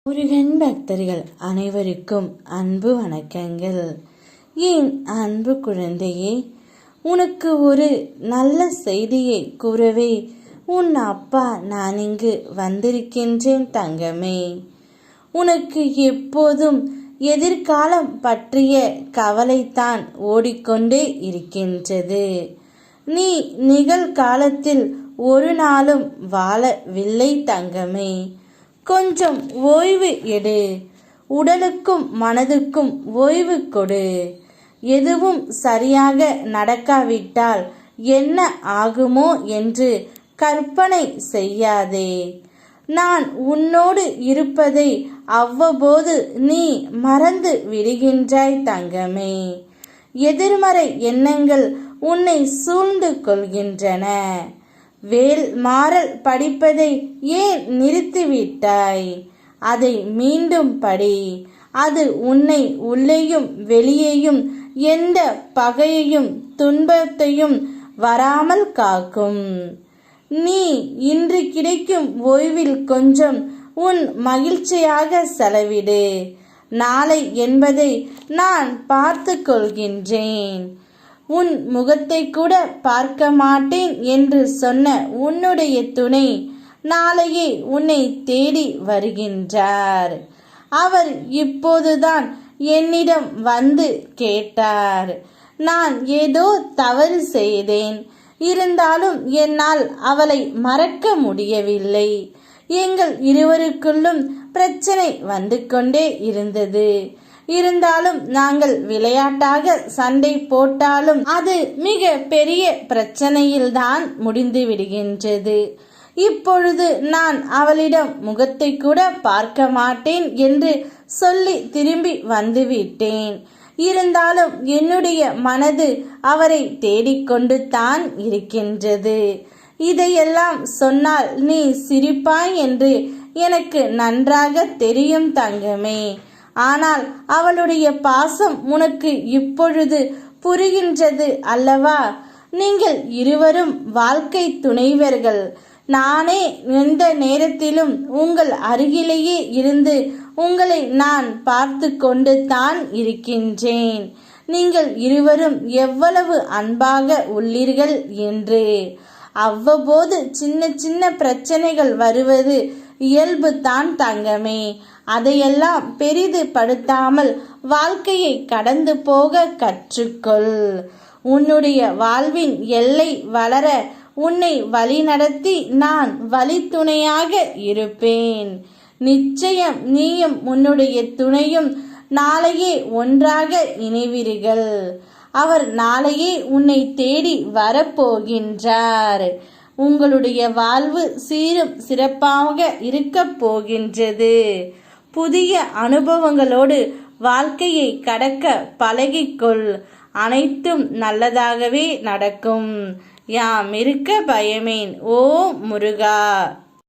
முருகன் பக்தர்கள் அனைவருக்கும் அன்பு வணக்கங்கள். என் அன்பு குழந்தையே, உனக்கு ஒரு நல்ல செய்தியை கூறவே உன் அப்பா நான் இங்கு வந்திருக்கின்றேன் தங்கமே. உனக்கு எப்போதும் எதிர்காலம் பற்றிய கவலைத்தான் ஓடிக்கொண்டே இருக்கின்றது. நீ நிகழ்காலத்தில் ஒரு நாளும் வாழவில்லை தங்கமே. கொஞ்சம் ஓய்வு எடு. உடலுக்கும் மனதுக்கும் ஓய்வு கொடு. எதுவும் சரியாக நடக்காவிட்டால் என்ன ஆகுமோ என்று கற்பனை செய்யாதே. நான் உன்னோடு இருப்பதை அவ்வப்போது நீ மறந்து விடுகின்றாய் தங்கமே. எதிர்மறை எண்ணங்கள் உன்னை சூழ்ந்து கொள்கின்றன. வேல் மாறல் படிப்பதை ஏன் நிறுத்திவிட்டாய்? அதை மீண்டும் படி. அது உன்னை உள்ளேயும் வெளியேயும் எந்த பகையையும் துன்பத்தையும் வராமல் காக்கும். நீ இன்று கிடைக்கும் ஓய்வில் கொஞ்சம் உன் மகிழ்ச்சியாக செலவிடு. நாளை என்பதை நான் பார்த்து கொள்கின்றேன். உன் முகத்தை கூட பார்க்க மாட்டேன் என்று சொன்ன உன்னுடைய துணை நாளையே உன்னை தேடி வருகின்றார். அவர் இப்போதுதான் என்னிடம் வந்து கேட்டார். நான் ஏதோ தவறு செய்தேன், இருந்தாலும் என்னால் அவளை மறக்க முடியவில்லை. எங்கள் இருவருக்குள்ளும் பிரச்சனை வந்து கொண்டே இருந்தது. இருந்தாலும் நாங்கள் விளையாட்டாக சண்டை போட்டாலும் அது மிக பெரிய பிரச்சனையில்தான் முடிந்து விடுகின்றது. இப்பொழுது நான் அவளிடம் முகத்தை கூட பார்க்க மாட்டேன் என்று சொல்லி திரும்பி வந்துவிட்டேன். இருந்தாலும் என்னுடைய மனது அவரை தேடிக்கொண்டு தான் இருக்கின்றது. இதையெல்லாம் சொன்னால் நீ சிரிப்பாய் என்று எனக்கு நன்றாக தெரியும் தங்கமே. ஆனால் அவளுடைய பாசம் உனக்கு இப்பொழுது புரிகின்றது அல்லவா? நீங்கள் இருவரும் வாழ்க்கை துணைவர்கள். நானே எந்த நேரத்திலும் உங்கள் அருகிலேயே இருந்து உங்களை நான் பார்த்து கொண்டு தான் இருக்கின்றேன். நீங்கள் இருவரும் எவ்வளவு அன்பாக உள்ளீர்கள் என்று. அவ்வப்போது சின்ன சின்ன பிரச்சனைகள் வருவது இயல்பு தான் தங்கமே. அதையெல்லாம் பெரிது படுத்தாமல் வாழ்க்கையை கடந்து போக கற்றுக்கொள். உன்னுடைய வாழ்வின் எல்லை வளர உன்னை வழிநடத்தி நான் வழித்துணையாக இருப்பேன். நிச்சயம் நீயும் உன்னுடைய துணையும் நாளையே ஒன்றாக இணைவீர்கள். அவர் நாளையே உன்னை தேடி வரப்போகின்றார். உங்களுடைய வாழ்வு சீரும் சிறப்பாக இருக்கப் போகின்றது. புதிய அனுபவங்களோடு வாழ்க்கையை கடக்க பழகிக்கொள். அனைத்தும் நல்லதாகவே நடக்கும். யாம் இருக்க பயமேன். ஓ முருகா.